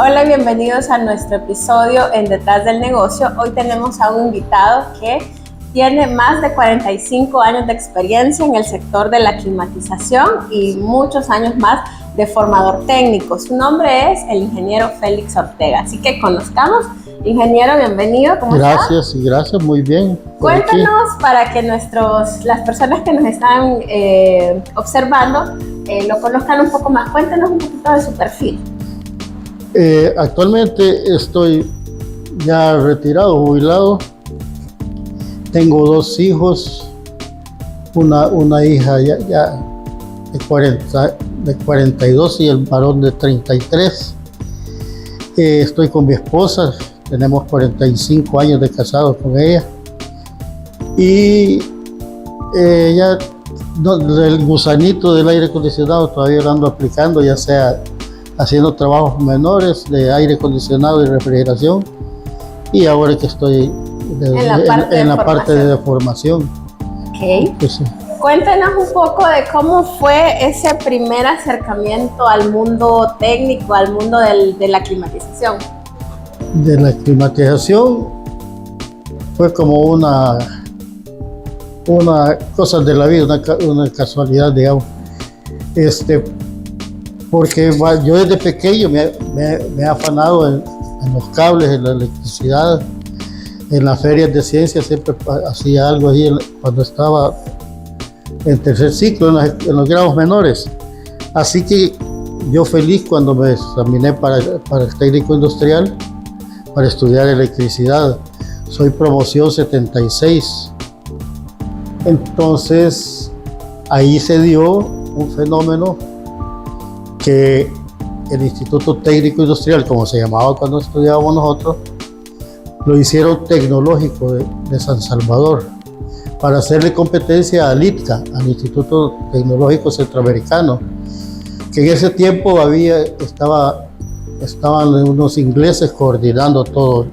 Hola, bienvenidos a nuestro episodio en Detrás del Negocio. Hoy tenemos a un invitado que tiene más de 45 años de experiencia en el sector de la climatización y muchos años más de formador técnico. Su nombre es el ingeniero Félix Ortega. Así que conozcamos. Ingeniero, bienvenido. ¿Cómo está? Gracias y gracias, muy bien. Cuéntanos para que las personas que nos están observando lo conozcan un poco más. Cuéntanos un poquito de su perfil. Actualmente estoy ya retirado, jubilado. Tengo dos hijos, una hija ya de 42 y el varón de 33. Estoy con mi esposa, tenemos 45 años de casados con ella. Y ya el gusanito del aire acondicionado todavía lo ando aplicando, ya sea haciendo trabajos menores de aire acondicionado y refrigeración, y ahora que estoy en la parte de formación. Okay. Pues, sí. Cuéntenos un poco de cómo fue ese primer acercamiento al mundo técnico, al mundo de la climatización. De la climatización fue como una cosa de la vida, una casualidad, digamos. Porque yo desde pequeño me he afanado en los cables, en la electricidad, en las ferias de ciencias, siempre hacía algo ahí cuando estaba en tercer ciclo, en los grados menores. Así que yo feliz cuando me examiné para el técnico industrial, para estudiar electricidad. Soy promoción 76. Entonces, ahí se dio un fenómeno que el Instituto Técnico Industrial, como se llamaba cuando estudiábamos nosotros, lo hicieron tecnológico de San Salvador para hacerle competencia al ITCA, al Instituto Tecnológico Centroamericano, que en ese tiempo estaban unos ingleses coordinando todo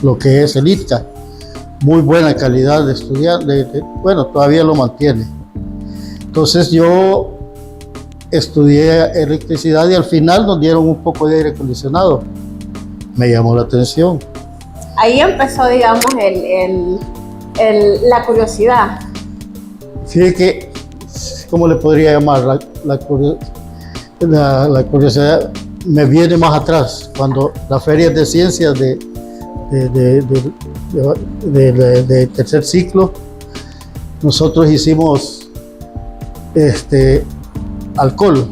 lo que es el ITCA. Muy buena calidad de estudiante, bueno, todavía lo mantiene. Entonces yo estudié electricidad y al final nos dieron un poco de aire acondicionado. Me llamó la atención. Ahí empezó, digamos, la curiosidad. Fíjate que, ¿cómo le podría llamar? La curiosidad me viene más atrás, cuando las ferias de ciencias de tercer ciclo, nosotros hicimos alcohol.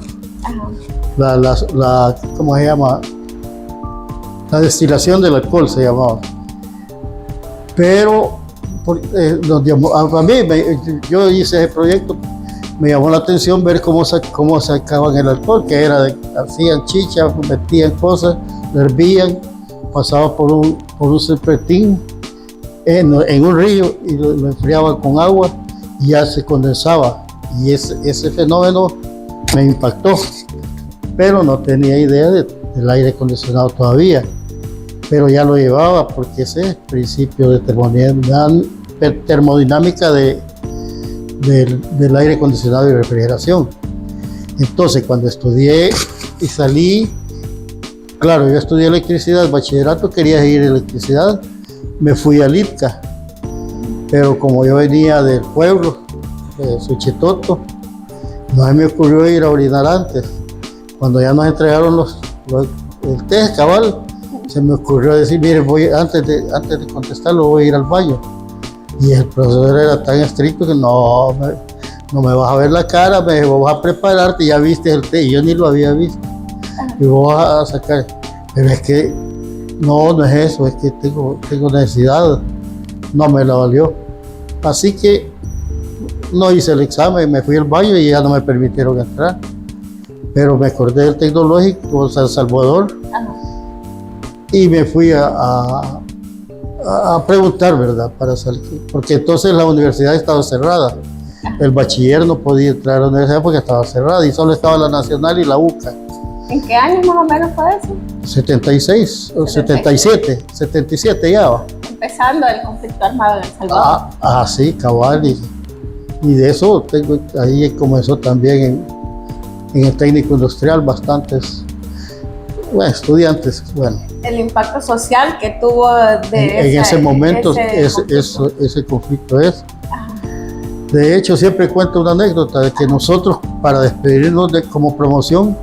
¿Cómo se llama? La destilación del alcohol se llamaba. Pero yo hice ese proyecto, me llamó la atención ver cómo sacaban el alcohol, que hacían chicha, metían cosas, lo hervían, pasaba por un serpentín en un río y lo enfriaban con agua y ya se condensaba. Y ese fenómeno me impactó, pero no tenía idea del aire acondicionado todavía, pero ya lo llevaba porque ese es principio de termodinámica del aire acondicionado y refrigeración. Entonces, cuando estudié y salí, claro, yo estudié electricidad, bachillerato, quería ir a electricidad, me fui al ITCA, pero como yo venía del pueblo, de Suchitoto, no se me ocurrió ir a orinar antes. Cuando ya nos entregaron el test cabal, se me ocurrió decir, mire, antes de contestarlo voy a ir al baño. Y el profesor era tan estricto que no me vas a ver la cara, me dijo, vas a prepararte, ya viste el test, y yo ni lo había visto. Y vos vas a sacar, pero es que no es eso, es que tengo necesidad, no me la valió. Así que no hice el examen, me fui al baño y ya no me permitieron entrar. Pero me acordé del Tecnológico San Salvador. Ajá. Y me fui a preguntar, ¿verdad? Para salir, porque entonces la universidad estaba cerrada. El bachiller no podía entrar a la universidad porque estaba cerrada y solo estaba la Nacional y la UCA. ¿En qué año más o menos fue eso? 76 o 77 ya va. Empezando el conflicto armado en El Salvador. Sí, cabal. Y de eso ahí comenzó también en el técnico industrial bastantes bueno, estudiantes, bueno. El impacto social que tuvo En ese momento ese conflicto es. De hecho, siempre cuento una anécdota de que nosotros, para despedirnos como promoción,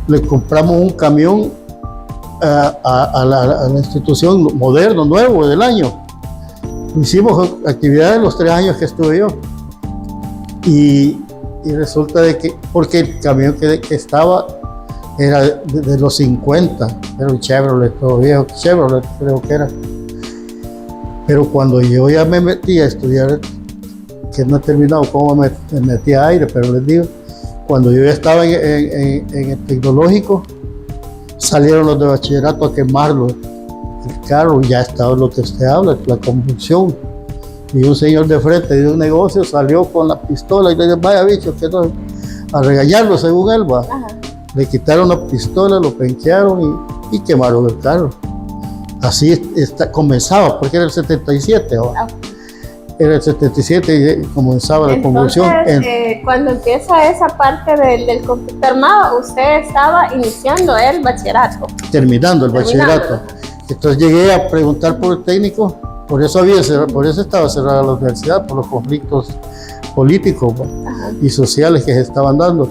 le compramos un camión a la institución moderno, nuevo del año. Hicimos actividades los 3 años que estuve yo. Y resulta de que, porque el camión que estaba era de los 50, era un Chevrolet, todo viejo, Chevrolet creo que era. Pero cuando yo ya me metí a estudiar, que no he terminado cómo me metí a aire, pero les digo, cuando yo ya estaba en el tecnológico, salieron los de bachillerato a quemarlo. El carro ya estaba lo que usted habla, la combustión. Y un señor de frente de un negocio salió con la pistola y le dijo, vaya bicho, que no, a regañarlo según él va. Le quitaron la pistola, lo penquearon y quemaron el carro. Así comenzaba, porque era el 77 ahora. Era el 77 y comenzaba la convulsión. Cuando empieza esa parte del conflicto armado, usted estaba iniciando el bachillerato. Terminando el bachillerato. Entonces llegué a preguntar por el técnico, por eso estaba cerrada la universidad, por los conflictos políticos y sociales que se estaban dando.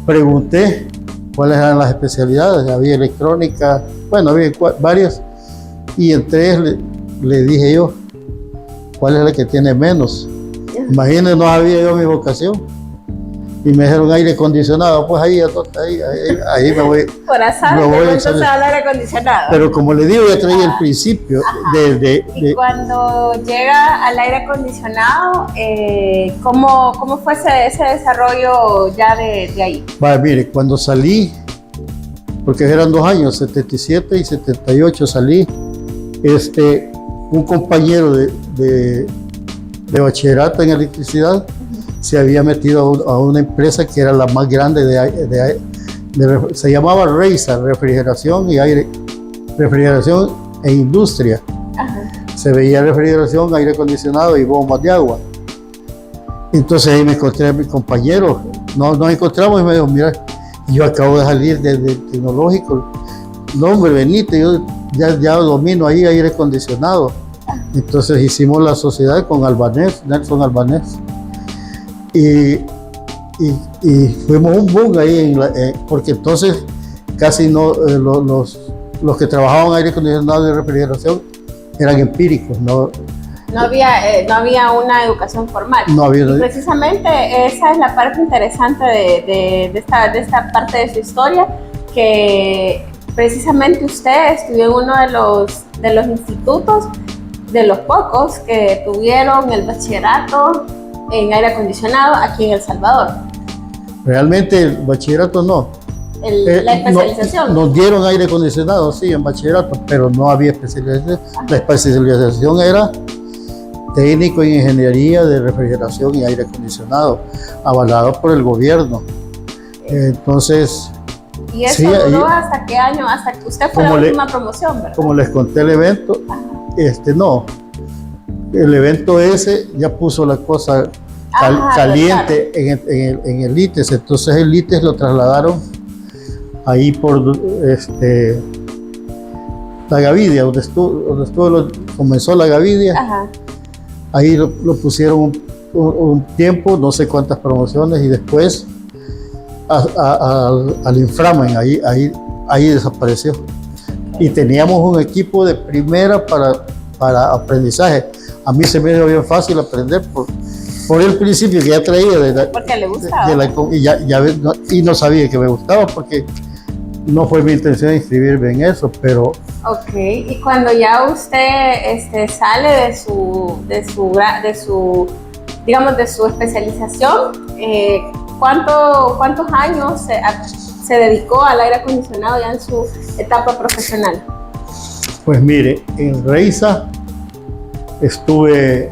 Pregunté cuáles eran las especialidades, había electrónica, bueno, había varias, y entre ellas le dije yo, ¿cuál es la que tiene menos? Imagínense, no sabía yo mi vocación. Y me dijeron aire acondicionado, pues ahí me voy. Por azar, entonces al aire acondicionado. Pero como le digo, ya traía el principio. Y cuando llega al aire acondicionado, ¿cómo fue ese desarrollo ya de ahí? Vale, mire, cuando salí, porque eran 2 años, 77 y 78 salí, un compañero de bachillerato en electricidad se había metido a una empresa que era la más grande se llamaba Reisa, refrigeración e industria. Se veía refrigeración, aire acondicionado y bombas de agua. Entonces ahí me encontré a mi compañero, nos encontramos y me dijo, mira, yo acabo de salir del tecnológico, no hombre, venite, yo ya domino ahí aire acondicionado. Entonces hicimos la sociedad con Nelson Albanés. Y fuimos un boom ahí, porque entonces casi no, los que trabajaban en aire acondicionado y refrigeración eran empíricos, no había una educación formal. No había. Y precisamente esa es la parte interesante de esta parte de su historia, que precisamente usted estudió en uno de los institutos, de los pocos que tuvieron el bachillerato en aire acondicionado aquí en El Salvador. Realmente el bachillerato no. La especialización. Nos dieron aire acondicionado, sí, en bachillerato, pero no había especialización. La especialización era técnico en ingeniería de refrigeración y aire acondicionado, avalado por el gobierno. Entonces... ¿Y eso duró hasta qué año? Hasta que usted fue la última promoción, ¿verdad? Como les conté el evento, no. El evento ese ya puso la cosa caliente en el ITES, entonces el ITES lo trasladaron ahí por la Gavidia, comenzó la Gavidia. Ahí lo pusieron un tiempo, no sé cuántas promociones, y después al inframen, ahí desapareció. Y teníamos un equipo de primera para aprendizaje. A mí se me dio bien fácil aprender por el principio que ya traía. Porque le gustaba. Y no sabía que me gustaba, porque no fue mi intención inscribirme en eso, pero... Ok, y cuando ya usted sale de su especialización, ¿cuántos años se dedicó al aire acondicionado ya en su etapa profesional? Pues mire, en Reisa estuve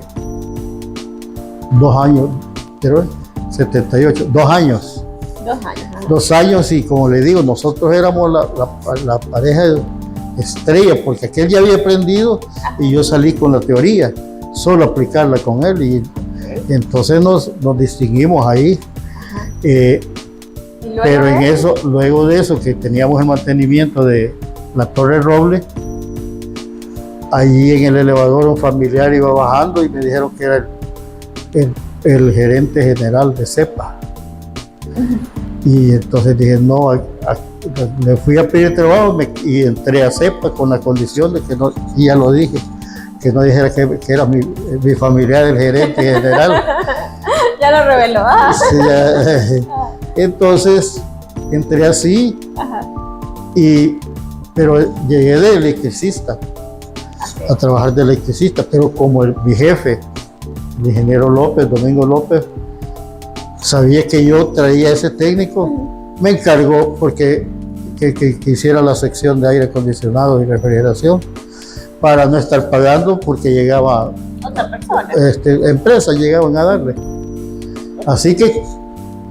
2 años, creo, 78, 2 años. 2 años. 2 años, y como le digo, nosotros éramos la pareja estrella, porque aquel ya había aprendido y yo salí con la teoría, solo aplicarla con él, y entonces nos distinguimos ahí. Pero en eso, luego de eso, que teníamos el mantenimiento de la Torre Roble, allí en el elevador un familiar iba bajando y me dijeron que era el gerente general de CEPA. Y entonces dije, no, me fui a pedir trabajo y entré a CEPA con la condición de que no, y ya lo dije, que no dijera que era mi familiar el gerente general. Ya lo reveló. Sí, entonces entré así, pero llegué de electricista, a trabajar de electricista, pero como mi jefe, el ingeniero López, Domingo López, sabía que yo traía ese técnico, me encargó porque que hiciera la sección de aire acondicionado y refrigeración para no estar pagando porque llegaba otra persona. Empresas llegaban a darle. Así que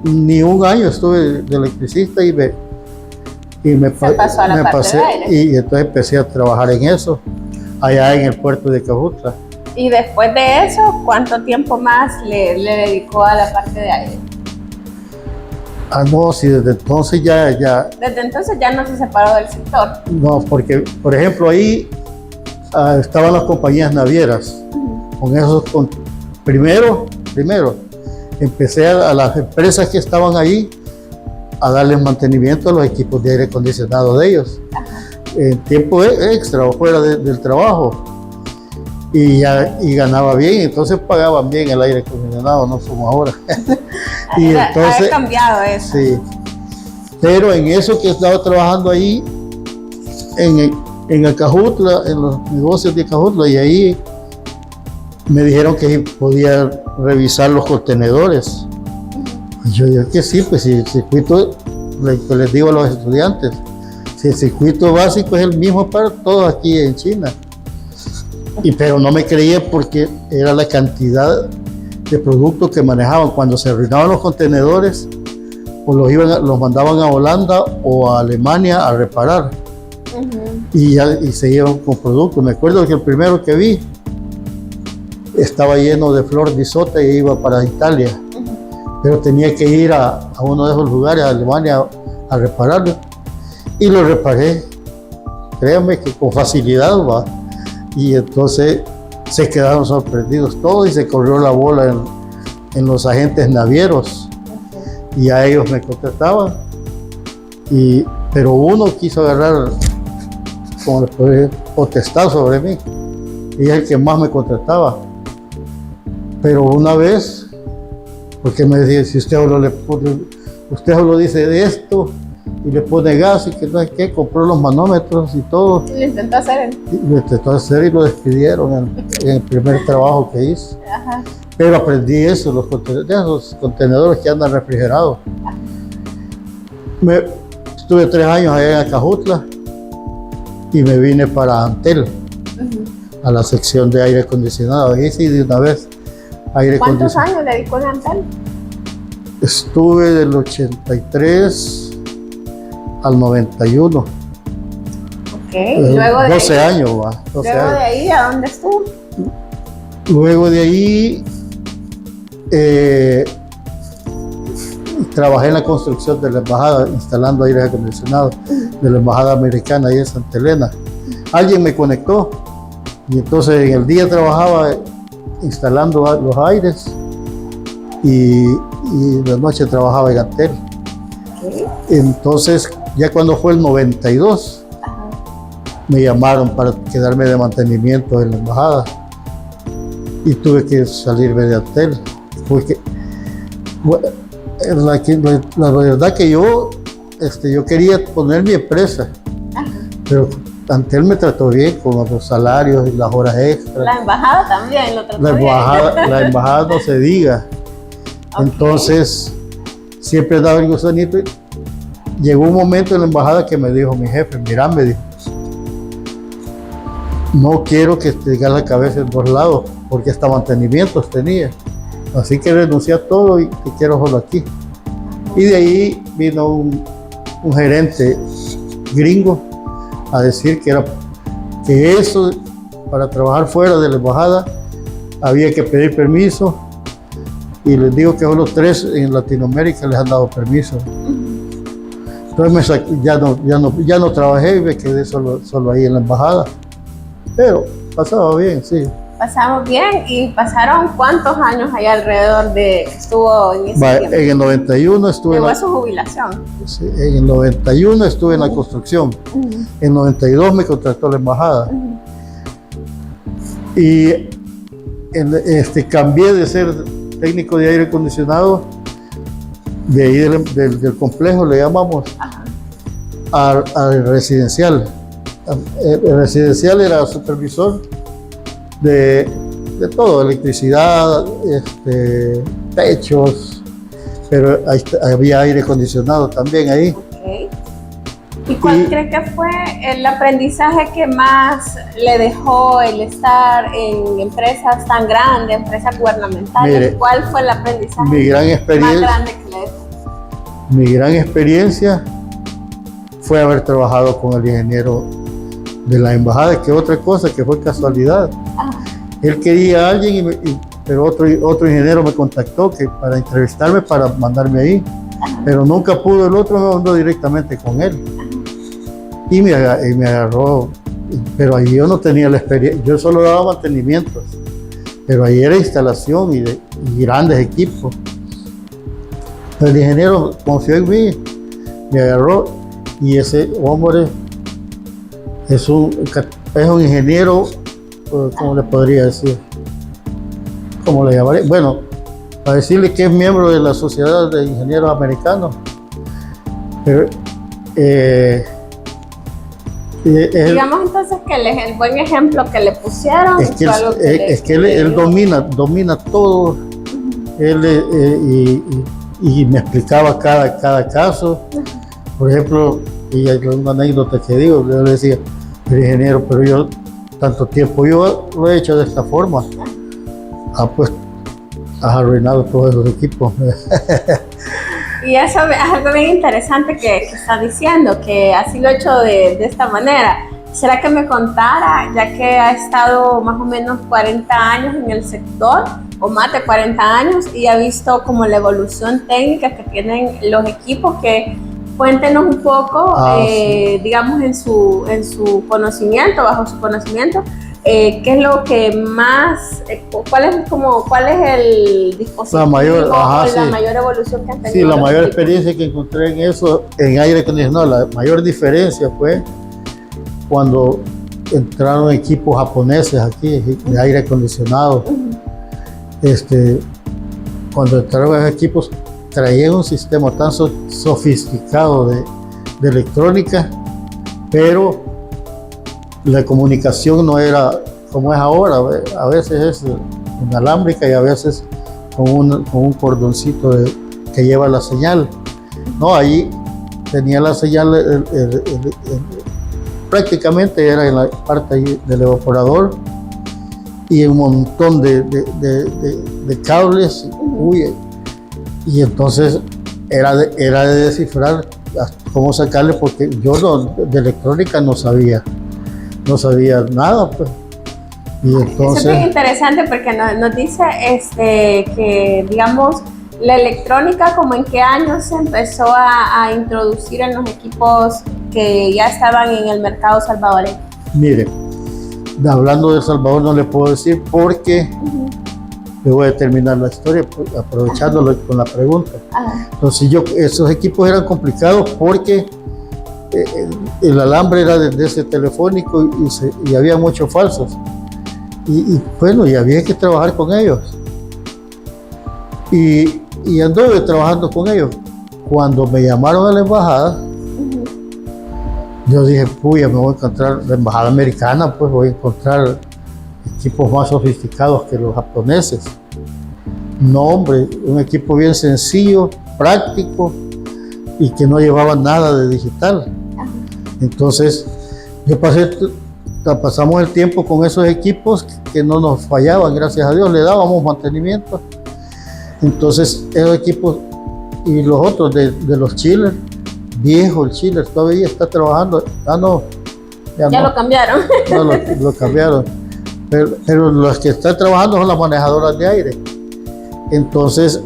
ni un año estuve de electricista y me pasó a la parte pasé de aire. y entonces empecé a trabajar en eso allá en el puerto de Cajutla. Y después de eso, ¿cuánto tiempo más le dedicó a la parte de aire? No, sí, desde entonces ya... Desde entonces ya no se separó del sector. No, porque, por ejemplo, ahí estaban las compañías navieras. Con esos, primero, empecé a las empresas que estaban ahí a darles mantenimiento a los equipos de aire acondicionado de ellos. En tiempo extra o fuera del trabajo. Y ganaba bien, entonces pagaban bien el aire acondicionado, no como ahora. Y entonces, ha cambiado eso. Sí, pero en eso que estaba trabajando ahí, en Acajutla, en los negocios de Acajutla, y ahí me dijeron que podía revisar los contenedores. Y yo digo que sí, pues si el circuito, les digo a los estudiantes, si el circuito básico es el mismo para todos aquí en China. Pero no me creía porque era la cantidad de productos que manejaban. Cuando se arruinaban los contenedores, o los mandaban a Holanda o a Alemania a reparar. Y se iban con productos. Me acuerdo que el primero que vi estaba lleno de flor de isota y iba para Italia. Pero tenía que ir a uno de esos lugares, a Alemania, a repararlo. Y lo reparé. Créanme que con facilidad va. Y entonces se quedaron sorprendidos todos y se corrió la bola en los agentes navieros. Y a ellos me contrataban. Pero uno quiso agarrar, como le puedo decir, potestad sobre mí. Y es el que más me contrataba. Pero una vez, porque me decía, si usted solo dice de esto, y le pone gas y que no es que compró los manómetros y todo. Lo intentó hacer. Lo intentó hacer y lo despidieron en el primer trabajo que hice. Pero aprendí eso, los contenedores que andan refrigerados. Estuve 3 años allá en Acajutla y me vine para Antel, a la sección de aire acondicionado. Ahí sí, de una vez, aire ¿Cuántos acondicionado. años dedicó en Antel? Estuve del 83 al 91. Luego de 12 ahí, años, va. 12 luego años. de ahí, ¿a dónde estuvo? Luego de ahí trabajé en la construcción de la embajada, instalando aire acondicionado de la embajada americana ahí en Santa Elena. Alguien me conectó y entonces en el día trabajaba instalando los aires y en la noche trabajaba en Antel. Entonces ya cuando fue el 92 me llamaron para quedarme de mantenimiento en la embajada y tuve que salirme de Antel porque la verdad que yo quería poner mi empresa, pero Antel me trató bien con los salarios y las horas extras. La embajada también lo trató bien. La embajada no se diga. Entonces siempre daba el gusanito. Llegó un momento en la embajada que me dijo mi jefe, mira, me dijo, no quiero que te digas la cabeza en 2 lados, porque hasta mantenimientos tenía. Así que renuncié a todo y te quiero solo aquí. Y de ahí vino un gerente gringo a decir que eso, para trabajar fuera de la embajada, había que pedir permiso. Y les digo que solo 3 en Latinoamérica les han dado permiso. Entonces ya no trabajé y me quedé solo ahí en la embajada. Pero pasaba bien, sí. Pasamos bien. ¿Y pasaron cuántos años ahí alrededor de estuvo en ese tiempo? En el 91 estuve Llegó a su jubilación. Sí, en el 91 estuve en la construcción. En 92 me contrató la embajada. Y cambié de ser técnico de aire acondicionado, de ahí del complejo, le llamamos, al residencial. El residencial era supervisor de todo, electricidad, techos, pero había aire acondicionado también ahí. Okay. ¿Y cuál cree que fue el aprendizaje que más le dejó el estar en empresas tan grandes, empresas gubernamentales? Mire, ¿cuál fue el aprendizaje más grande que le dejó? Mi gran experiencia fue haber trabajado con el ingeniero de la embajada, que otra cosa que fue casualidad. Él quería a alguien, pero otro ingeniero me contactó para entrevistarme, para mandarme ahí. Pero nunca pudo, el otro me mandó directamente con él. Y me agarró, pero ahí yo no tenía la experiencia, yo solo daba mantenimientos, pero ahí era instalación y grandes equipos. El ingeniero confió en mí, me agarró, y ese hombre es un ingeniero, ¿cómo le podría decir? ¿Cómo le llamaré? Bueno, para decirle que es miembro de la Sociedad de Ingenieros Americanos. Pero, digamos entonces que el buen ejemplo que le pusieron es que él domina todo. Y me explicaba cada caso. Por ejemplo, y hay una anécdota que digo, yo le decía, el ingeniero, pero yo tanto tiempo yo lo he hecho de esta forma. Pues has arruinado todos esos equipos. Y eso es algo bien interesante que está diciendo, que así lo he hecho de esta manera. ¿Será que me contara, ya que ha estado más o menos 40 años en el sector, o más de 40 años, y ha visto como la evolución técnica que tienen los equipos? Que cuéntenos un poco, sí, digamos, en su conocimiento, bajo su conocimiento, ¿qué es lo que más, cuál es el dispositivo la mayor evolución que han tenido? Sí, la mayor experiencia que encontré en eso, en aire acondicionado, la mayor diferencia fue cuando entraron equipos japoneses aquí de aire acondicionado. Cuando entraron esos equipos, traían un sistema tan sofisticado de electrónica, pero la comunicación no era como es ahora. A veces es inalámbrica y a veces con un cordoncito que lleva la señal. No, allí tenía la señal, prácticamente era en la parte ahí del evaporador, y un montón de cables. Y entonces era de descifrar cómo sacarle, porque yo de electrónica no sabía nada, pues. Y entonces, eso es muy interesante porque nos dice que, digamos, la electrónica, como en qué años se empezó a introducir en los equipos que ya estaban en el mercado salvadoreño. Mire, hablando de El Salvador no le puedo decir porque le voy a terminar la historia aprovechándolo con la pregunta. Entonces esos equipos eran complicados porque el alambre era de ese telefónico y había muchos falsos. Y bueno, y había que trabajar con ellos. Y anduve trabajando con ellos. Cuando me llamaron a la embajada, yo dije, puya, me voy a encontrar la embajada americana, pues voy a encontrar equipos más sofisticados que los japoneses. No, hombre, un equipo bien sencillo, práctico y que no llevaba nada de digital. Entonces, pasamos el tiempo con esos equipos que no nos fallaban, gracias a Dios, le dábamos mantenimiento. Entonces, esos equipos y los otros de los chillers, viejo el chiller, todavía está trabajando. Ya lo cambiaron. No, lo cambiaron. Pero los que están trabajando son las manejadoras de aire. Entonces,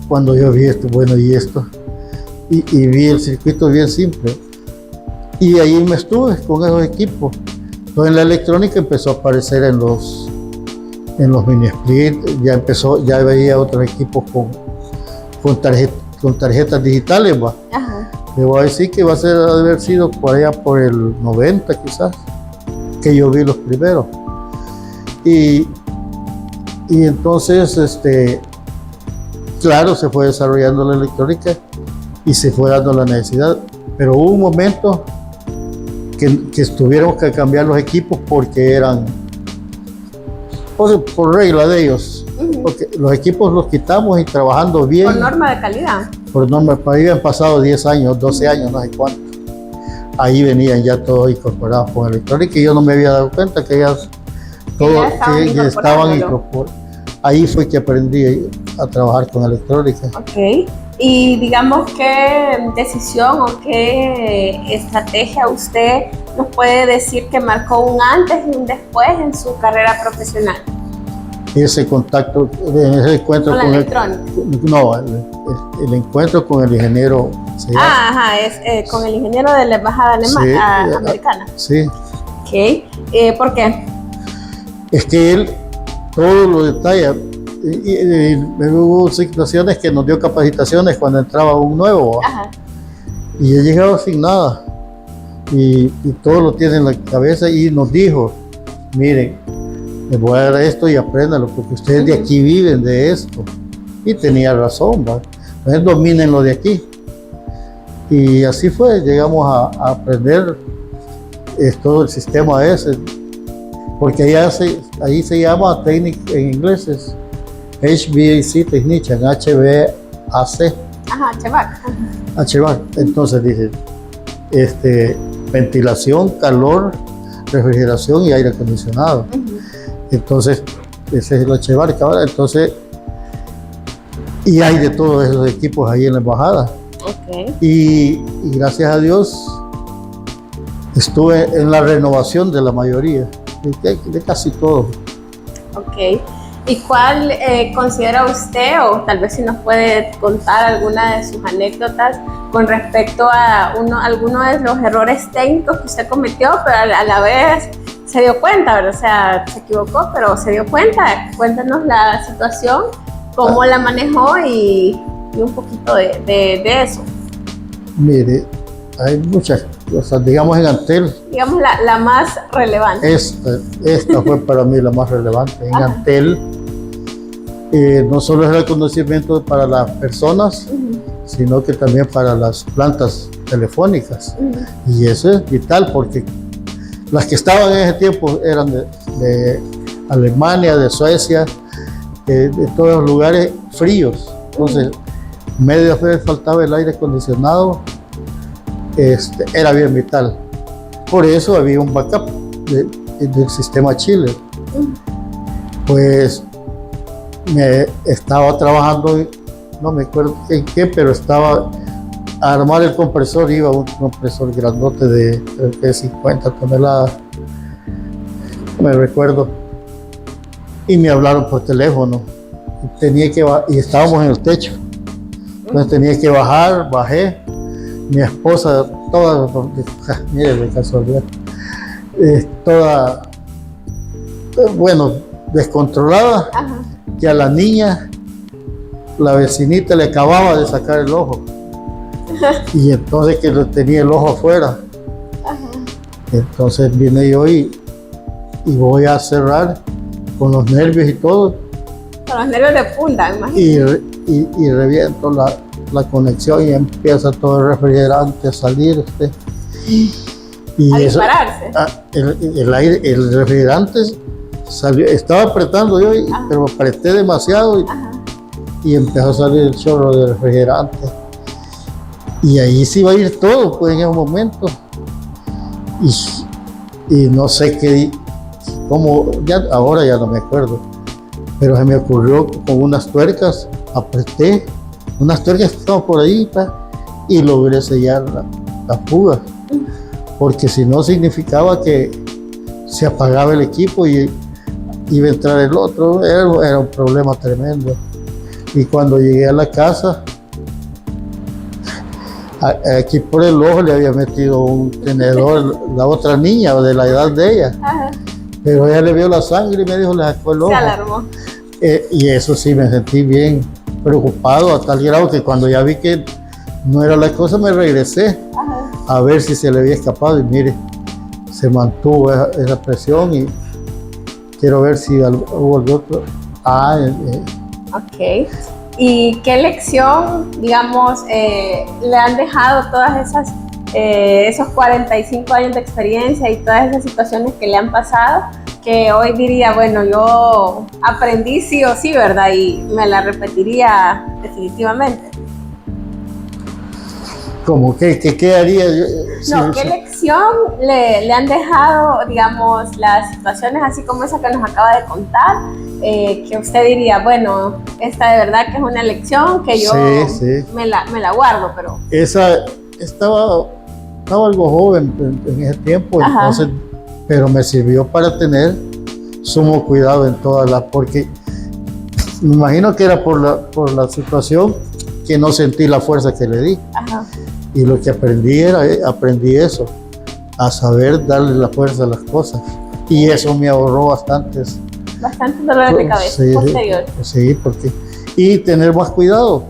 cuando yo vi esto, bueno, y esto, y vi el circuito bien simple. Y ahí me estuve con esos equipos. Entonces la electrónica empezó a aparecer en los mini split, ya veía otros equipos con tarjetas digitales, ¿va? Ajá. Le voy a decir que va a haber sido por allá por el 90 quizás, que yo vi los primeros. Y entonces, claro, se fue desarrollando la electrónica y se fue dando la necesidad, pero hubo un momento que tuvieron que cambiar los equipos porque eran por regla de ellos, porque los equipos los quitamos y trabajando bien. Por norma de calidad. Por norma, para ahí habían pasado 10 años, 12 años, no sé cuánto. Ahí venían ya todos incorporados con electrónica y yo no me había dado cuenta que ya estaban incorporados. Ahí fue que aprendí a trabajar con electrónica. Ok. Y digamos, ¿qué decisión o qué estrategia usted nos puede decir que marcó un antes y un después en su carrera profesional? Ese contacto, ese encuentro con la electrónica. El encuentro con el ingeniero. Ajá, es con el ingeniero de la embajada americana. Sí. Ok. ¿Por qué? Es que él todo lo detalla. Y hubo situaciones que nos dio capacitaciones cuando entraba un nuevo. Ajá. Y yo llegaba sin nada y todo lo tiene en la cabeza y nos dijo, miren, les voy a dar esto y apréndanlo porque ustedes de aquí viven de esto. Y tenía razón, ¿va? Entonces dominen lo de aquí. Y así fue, llegamos a aprender todo el sistema ese, porque ahí se llama técnica en inglés, es HVAC Technician, HVAC. Ajá, HVAC. HVAC. Entonces dice, ventilación, calor, refrigeración y aire acondicionado. Entonces, ese es el HVAC ahora. Entonces, y hay de todos esos equipos ahí en la embajada. Okay. Y gracias a Dios estuve en la renovación de la mayoría, de casi todo. Ok. ¿Y cuál considera usted, o tal vez si nos puede contar alguna de sus anécdotas con respecto a alguno de los errores técnicos que usted cometió, pero a la vez se dio cuenta, ¿verdad? O sea, se equivocó, pero se dio cuenta? Cuéntanos la situación, cómo la manejó y un poquito de eso. Mire, hay muchas cosas, digamos en Antel. Digamos la más relevante. Esta fue para mí la más relevante. En Antel, no solo es el reconocimiento para las personas, sino que también para las plantas telefónicas. Y eso es vital porque las que estaban en ese tiempo eran de Alemania, de Suecia, de todos los lugares fríos. Entonces, media vez faltaba el aire acondicionado, era bien vital. Por eso había un backup del sistema chiller. Pues me estaba trabajando, no me acuerdo en qué, pero estaba a armar el compresor, iba un compresor grandote de 50 toneladas, me recuerdo, y me hablaron por teléfono. Y estábamos en el techo, entonces tenía que bajar, bajé. Mi esposa, toda, mire de casualidad, toda, bueno, descontrolada. Ajá. Y a la niña, la vecinita le acababa de sacar el ojo. Y entonces que tenía el ojo afuera. Ajá. Entonces vine yo y voy a cerrar con los nervios y todo. Con los nervios de punta, imagínate. Y reviento la conexión y empieza todo el refrigerante a salir. Y a eso, dispararse. El refrigerante salió, estaba apretando yo, pero apreté demasiado y empezó a salir el chorro del refrigerante. Y ahí sí iba a ir todo, pues en ese momento. Y no sé qué, cómo, ahora ya no me acuerdo, pero se me ocurrió con unas tuercas, apreté unas tuercas que estaban por ahí y logré sellar la fuga, porque si no significaba que se apagaba el equipo y iba a entrar el otro, era un problema tremendo. Y cuando llegué a la casa, Aquí por el ojo le había metido un tenedor la otra niña de la edad de ella. Ajá. Pero ella le vio la sangre y me dijo, le sacó el ojo. Se alarmó. Y eso sí, me sentí bien preocupado a tal grado que cuando ya vi que no era la cosa, me regresé Ajá. a ver si se le había escapado y mire, se mantuvo esa presión y quiero ver si hubo el otro. Ok. ¿Y qué lección, digamos, le han dejado todas esas, esos 45 años de experiencia y todas esas situaciones que le han pasado? Que hoy diría, bueno, yo aprendí sí o sí, ¿verdad? Y me la repetiría definitivamente. ¿Cómo? ¿Qué haría yo? No, ¿qué lección le han dejado, digamos, las situaciones así como esa que nos acaba de contar? Que usted diría, bueno, esta de verdad que es una lección que yo Sí. me la guardo, pero... Estaba algo joven en ese tiempo, Ajá. entonces, pero me sirvió para tener sumo cuidado en todas las, porque me imagino que era por la situación que no sentí la fuerza que le di. Ajá. Y lo que aprendí eso, a saber darle la fuerza a las cosas. Y eso me ahorró Bastante dolor de cabeza posterior. Sí, porque... Y tener más cuidado.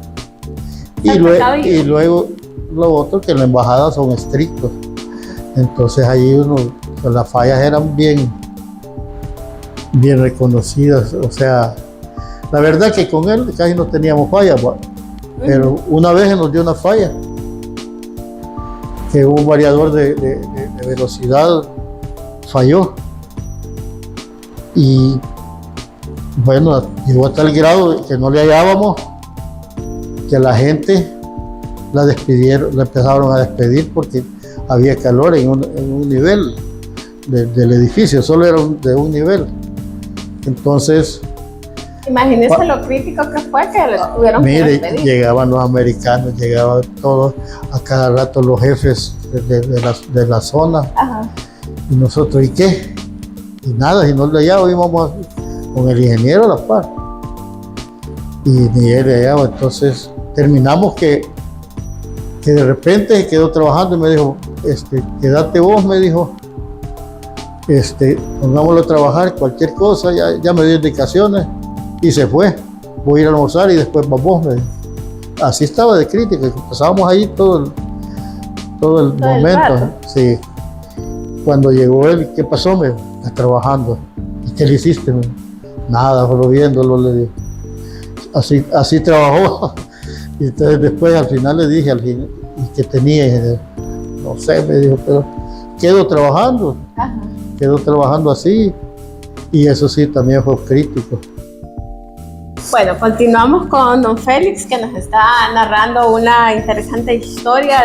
Y luego lo otro, que en la embajada son estrictos. Entonces ahí pues, las fallas eran bien reconocidas. O sea, la verdad que con él casi no teníamos fallas, pero una vez nos dio una falla, que un variador de velocidad falló. Y bueno, llegó a tal grado que no le hallábamos, que la gente la despidieron, la empezaron a despedir porque había calor en un nivel del edificio, solo era de un nivel. Entonces, imagínese lo crítico que fue que le tuvieron que mire, despedir. llegaban los americanos, llegaban todos, a cada rato los jefes de la zona. Ajá. Y nosotros, ¿y qué? Y nada, y no le hallaba, íbamos con el ingeniero a la par. Y ni él le hallaba, entonces terminamos que de repente quedó trabajando y me dijo, quédate vos, me dijo, pongámoslo a trabajar, cualquier cosa, ya me dio indicaciones y se fue. Voy a ir a almorzar y después vamos, me dijo. Así estaba de crítica, pasábamos ahí todo el momento. Sí. Cuando llegó él, ¿qué pasó? Me está trabajando. ¿Y qué le hiciste? Nada, solo viéndolo, le digo. Así trabajó. Y entonces después al final le dije, ¿y qué tenía? Y no sé, me dijo, pero quedó trabajando. Ajá. Quedó trabajando así. Y eso sí, también fue crítico. Bueno, continuamos con don Félix, que nos está narrando una interesante historia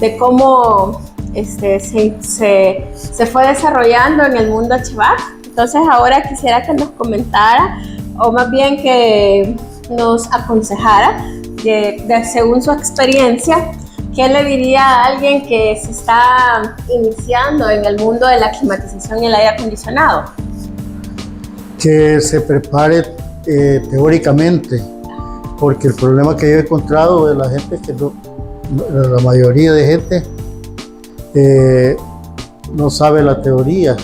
de cómo se fue desarrollando en el mundo HVAC. Entonces ahora quisiera que nos comentara, o más bien que nos aconsejara, según su experiencia, ¿qué le diría a alguien que se está iniciando en el mundo de la climatización y el aire acondicionado? Que se prepare teóricamente, porque el problema que yo he encontrado de la gente es que la mayoría de gente no sabe la teoría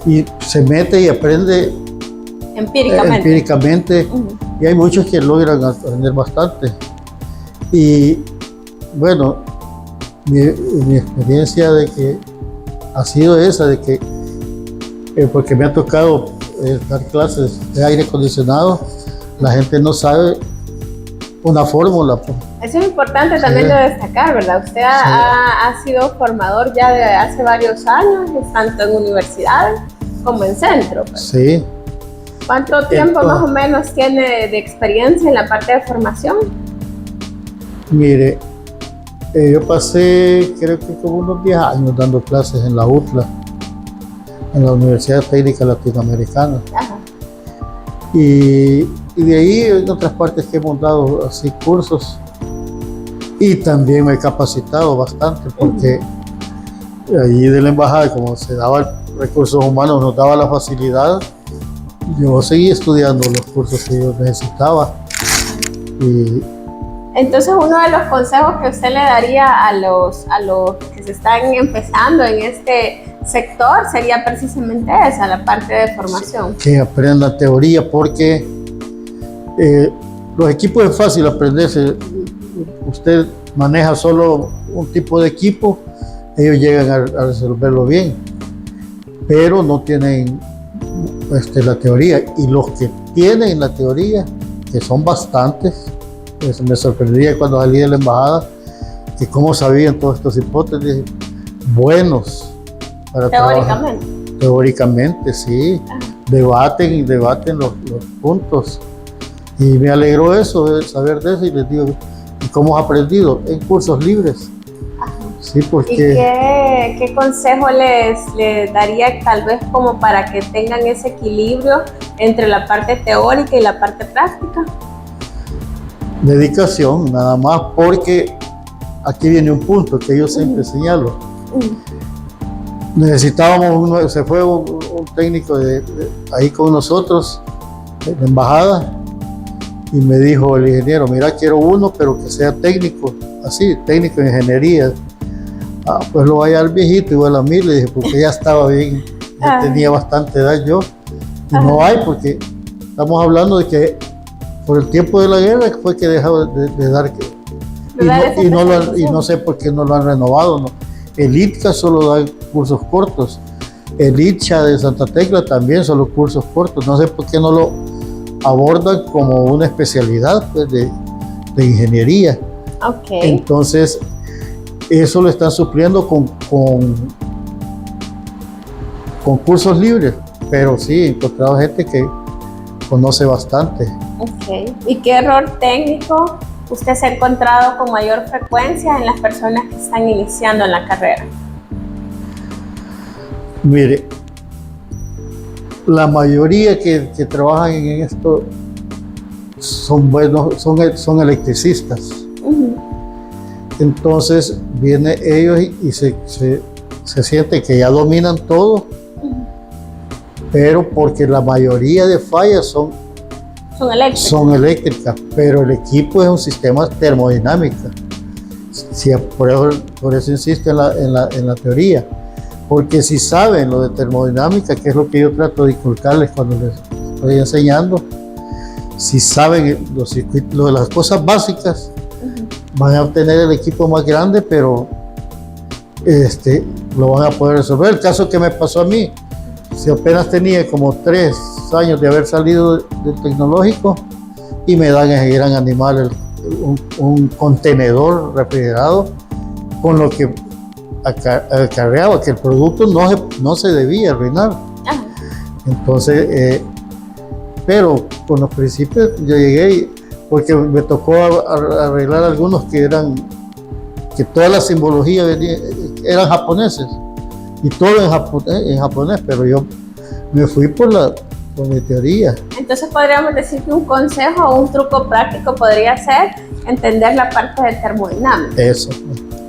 y se mete y aprende empíricamente. Y hay muchos que logran aprender bastante. Y bueno, mi experiencia de que ha sido esa, de que porque me ha tocado dar clases de aire acondicionado, la gente no sabe una fórmula. Eso es importante también de destacar, ¿verdad? Usted ha sido formador ya de hace varios años, tanto en universidades como en centro. Pues. Sí. ¿Cuánto tiempo más o menos tiene de experiencia en la parte de formación? Mire, yo pasé creo que como unos 10 años dando clases en la UTLA, en la Universidad Técnica Latinoamericana. Ajá. Y de ahí en otras partes que hemos dado así cursos. Y también me he capacitado bastante porque allí de la embajada, como se daba recursos humanos, nos daba la facilidad, yo seguí estudiando los cursos que yo necesitaba. Entonces, uno de los consejos que usted le daría a los que se están empezando en este sector sería precisamente esa, la parte de formación. Que aprendan teoría, porque los equipos es fácil aprenderse. Usted maneja solo un tipo de equipo, ellos llegan a resolverlo bien, pero no tienen la teoría. Y los que tienen la teoría, que son bastantes, me sorprendía cuando salí de la embajada, que cómo sabían todas estas hipótesis buenos para Teóricamente. trabajar. Teóricamente, sí. Debaten los puntos. Y me alegró eso, saber de eso, y les digo, ¿y cómo has aprendido? En cursos libres. Sí, porque... ¿Y qué consejo les daría tal vez como para que tengan ese equilibrio entre la parte teórica y la parte práctica? Dedicación, nada más, porque aquí viene un punto que yo siempre señalo. Necesitábamos se fue un técnico ahí con nosotros, de la embajada, y me dijo el ingeniero, mira, quiero uno, pero que sea técnico, así, técnico en ingeniería. Pues lo vaya al viejito, igual a mí, le dije, porque ya estaba bien, ya tenía bastante edad yo, y no hay, porque estamos hablando de que por el tiempo de la guerra fue que dejó de dar, y no sé por qué no lo han renovado, ¿no? El ITCA solo da cursos cortos, el ITCHA de Santa Tecla también solo cursos cortos, no sé por qué no lo abordan como una especialidad, pues, de ingeniería. Entonces eso lo están supliendo con cursos libres, pero sí he encontrado gente que conoce bastante. ¿Y qué error técnico usted se ha encontrado con mayor frecuencia en las personas que están iniciando en la carrera? Mire, la mayoría que trabajan en esto son buenos, son electricistas. Entonces vienen ellos y se siente que ya dominan todo, pero porque la mayoría de fallas son eléctricas, pero el equipo es un sistema termodinámico. Sí, por eso insisto en la teoría, porque si saben lo de termodinámica, que es lo que yo trato de inculcarles cuando les estoy enseñando, si saben los circuitos, las cosas básicas, van a obtener el equipo más grande, pero lo van a poder resolver. El caso que me pasó a mí, si apenas tenía como 3 años de haber salido del tecnológico, y me dan ese gran animal, un contenedor refrigerado, con lo que acarreaba que el producto no se debía arruinar. Entonces, pero con los principios yo llegué, porque me tocó arreglar algunos que toda la simbología eran japoneses, y todo en japonés, pero yo me fui por mi teoría. Entonces podríamos decir que un consejo o un truco práctico podría ser entender la parte de termodinámica. Eso,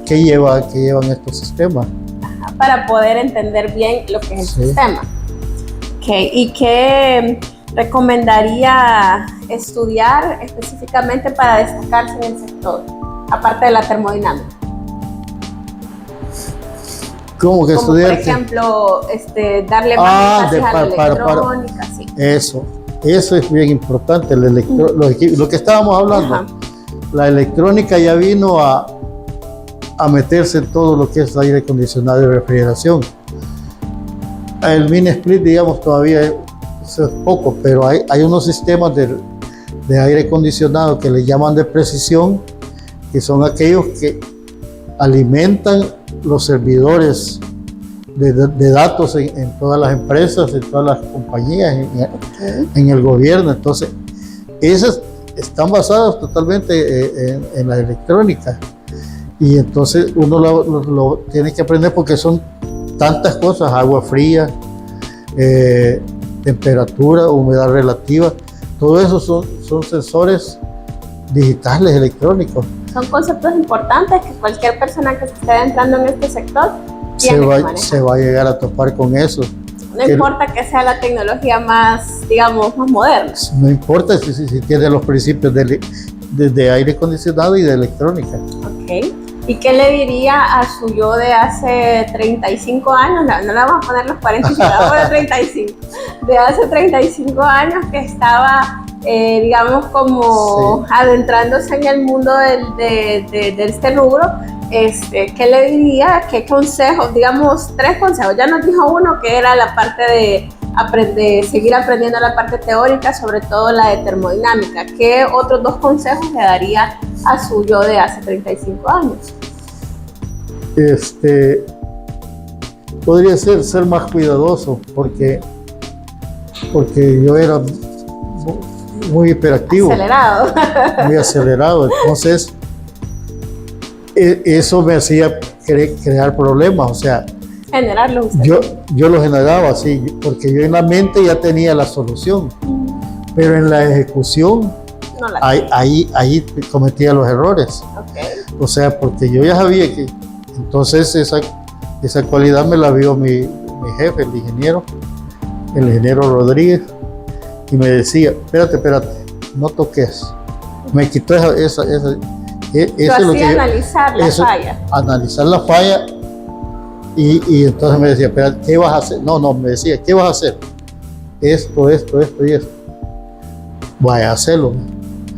¿qué llevan estos sistemas? Para poder entender bien lo que es el sistema. ¿Y qué recomendaría estudiar específicamente para destacarse en el sector, aparte de la termodinámica? ¿Cómo que como estudiar? Por ejemplo, darle más énfasis a la electrónica. Sí. Eso es bien importante. Lo que estábamos hablando, la electrónica ya vino a meterse en todo lo que es aire acondicionado y refrigeración. El mini split, digamos, todavía es poco, pero hay unos sistemas de aire acondicionado que le llaman de precisión, que son aquellos que alimentan los servidores de datos en todas las empresas, en todas las compañías, en el gobierno. Entonces, esas están basadas totalmente en la electrónica, y entonces uno lo tiene que aprender, porque son tantas cosas: agua fría, temperatura, humedad relativa, todo eso son sensores digitales electrónicos. Son conceptos importantes que cualquier persona que se esté entrando en este sector se va a llegar a topar con eso. No importa que sea la tecnología más, digamos, más moderna. No importa si tiene los principios de aire acondicionado y de electrónica. Ok. ¿Y qué le diría a su yo de hace 35 años? No, no le vamos a poner los 45, le vamos a poner 35. De hace 35 años que estaba, digamos, como adentrándose en el mundo de este rubro. ¿Qué le diría? ¿Qué consejos? Digamos, 3 consejos. Ya nos dijo uno que era la parte de seguir aprendiendo la parte teórica, sobre todo la de termodinámica. ¿Qué otros 2 consejos le daría a su yo de hace 35 años? Podría ser más cuidadoso, porque yo era muy hiperactivo. Acelerado. Muy acelerado. Entonces, eso me hacía crear problemas. O sea, generarlo usted. Yo lo generaba, sí, porque yo en la mente ya tenía la solución, pero en la ejecución, no ahí cometía los errores. Okay. O sea, porque yo ya sabía que, entonces esa cualidad me la vio mi jefe, el ingeniero Rodríguez, y me decía, espérate, no toques. Me quitó eso es lo que analizar la falla. Analizar la falla. Y entonces me decía, espera, ¿qué vas a hacer? No, me decía, ¿qué vas a hacer? Esto y esto. Vaya a hacerlo.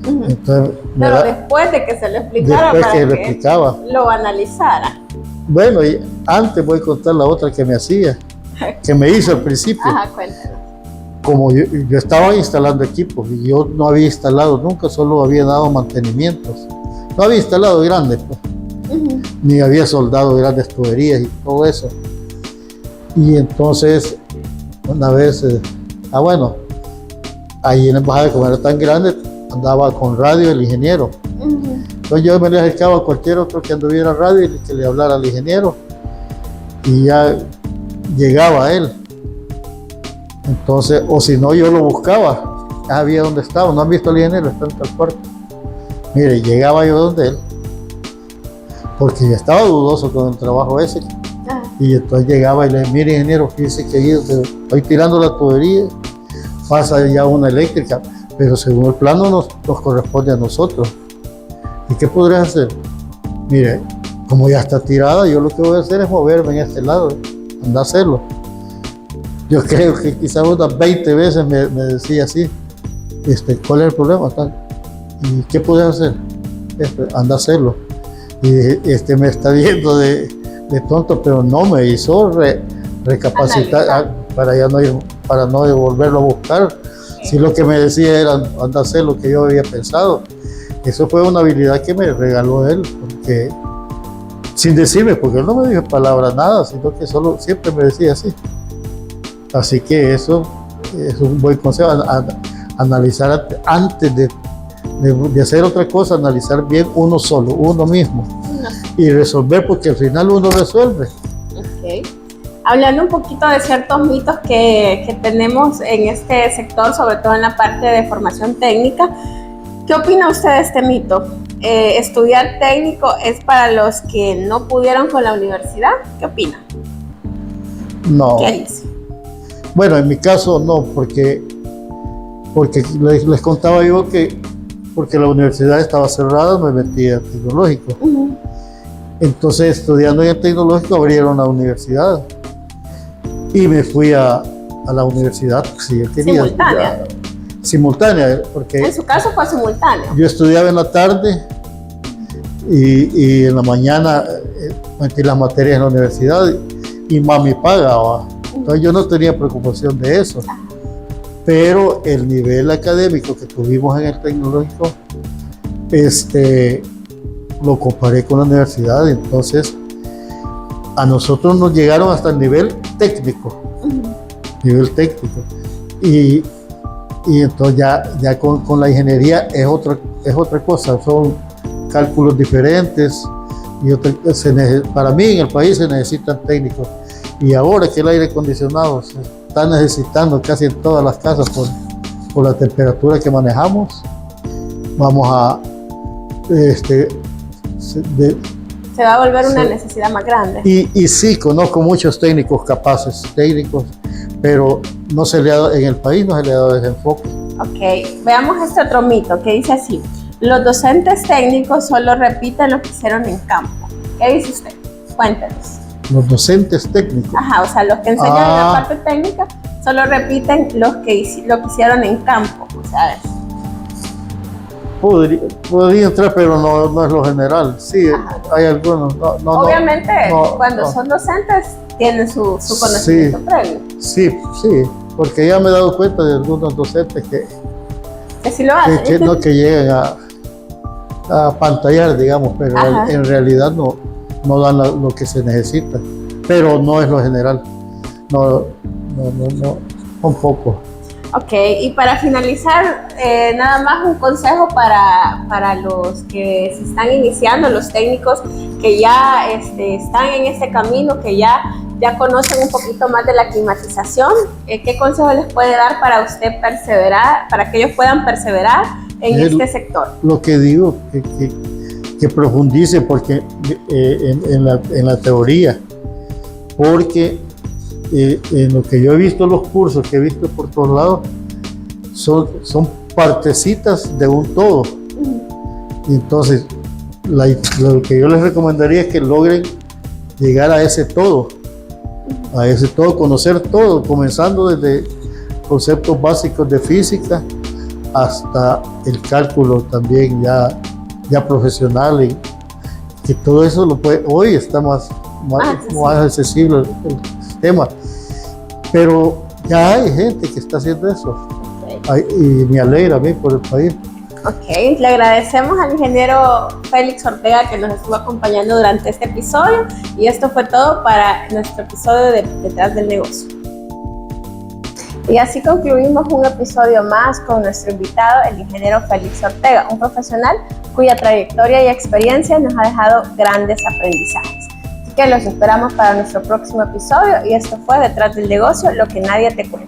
Entonces, pero después de que se lo explicara, después para que le explicaba, lo analizara. Bueno, y antes voy a contar la otra que me hacía, que me hizo al principio. Ajá, cuéntanos. Como yo estaba instalando equipos y yo no había instalado nunca, solo había dado mantenimientos. No había instalado grandes, pues. Ni había soldado grandes tuberías y todo eso. Y entonces, una vez, ahí en la embajada, como era tan grande, andaba con radio el ingeniero. Entonces yo me le acercaba a cualquier otro que anduviera radio y que le hablara al ingeniero. Y ya llegaba él. Entonces, o si no, yo lo buscaba. Ya sabía dónde estaba. ¿No han visto al ingeniero? Está en tal parte. Mire, llegaba yo donde él, porque ya estaba dudoso con el trabajo ese. Y entonces llegaba y le dije, mire ingeniero, fíjese que estoy tirando la tubería, pasa ya una eléctrica, pero según el plano nos corresponde a nosotros. ¿Y qué podrías hacer? Mire, como ya está tirada, yo lo que voy a hacer es moverme en este lado, anda a hacerlo. Yo creo que quizás unas 20 veces me decía así, ¿cuál es el problema? ¿Y qué puedes hacer? Anda a hacerlo. Y me está viendo de tonto, pero no me hizo recapacitar para no volverlo a buscar. Si lo que me decía era anda a hacer lo que yo había pensado. Eso fue una habilidad que me regaló él, porque sin decirme, porque él no me dijo palabra nada, sino que solo siempre me decía así. Así que eso es un buen consejo, analizar antes de hacer otra cosa, analizar bien uno solo, uno mismo, y resolver, porque al final uno resuelve. Okay. Hablando un poquito de ciertos mitos que tenemos en este sector, sobre todo en la parte de formación técnica, ¿qué opina usted de este mito? ¿Estudiar técnico es para los que no pudieron con la universidad? ¿Qué opina? No. ¿Qué dice? Bueno, en mi caso no, porque les contaba yo que porque la universidad estaba cerrada, me metí al tecnológico. Entonces, estudiando en el tecnológico, abrieron la universidad y me fui a la universidad si yo quería. Simultánea, porque en su caso fue simultáneo. Yo estudiaba en la tarde y en la mañana metí las materias en la universidad y mami pagaba. Entonces yo no tenía preocupación de eso. Pero el nivel académico que tuvimos en el tecnológico, lo comparé con la universidad. Entonces, a nosotros nos llegaron hasta el nivel técnico. Y entonces ya con la ingeniería es otra cosa, son cálculos diferentes. Para mí en el país se necesitan técnicos. Y ahora que el aire acondicionado se está necesitando casi en todas las casas por la temperatura que manejamos, vamos a se va a volver una necesidad más grande. Y sí, conozco muchos técnicos capaces, pero no se le ha dado, en el país no se le ha dado ese enfoque. Ok, veamos este otro mito que dice así: Los docentes técnicos solo repiten lo que hicieron en campo. ¿Qué dice usted? Cuéntenos. Los docentes técnicos. Ajá, o sea, los que enseñan en la parte técnica solo repiten lo que hicieron en campo, ¿sabes? Podría entrar, pero no es lo general. Sí, ajá, hay algunos. Obviamente, cuando son docentes, tienen su conocimiento previo. Sí, porque ya me he dado cuenta de algunos docentes que sí lo hacen. Que llegan a pantallar, digamos, pero en realidad no dan lo que se necesita. Pero no es lo general. No, un poco. Ok, y para finalizar, nada más un consejo para los que se están iniciando, los técnicos que ya están en este camino, que ya conocen un poquito más de la climatización. ¿Qué consejo les puede dar para usted perseverar, para que ellos puedan perseverar en este sector? Lo que digo, que profundice porque en la teoría, porque en lo que yo he visto, los cursos que he visto por todos lados, son partecitas de un todo. Y entonces, lo que yo les recomendaría es que logren llegar a ese todo, conocer todo, comenzando desde conceptos básicos de física hasta el cálculo también ya profesional, y que todo eso hoy está más accesible el sistema, pero ya hay gente que está haciendo eso. Y me alegra a mí por el país. Ok, le agradecemos al ingeniero Félix Ortega que nos estuvo acompañando durante este episodio, y esto fue todo para nuestro episodio de Detrás del Negocio. Y así concluimos un episodio más con nuestro invitado, el ingeniero Félix Ortega, un profesional cuya trayectoria y experiencia nos ha dejado grandes aprendizajes. Así que los esperamos para nuestro próximo episodio, y esto fue Detrás del Negocio, lo que nadie te cuenta.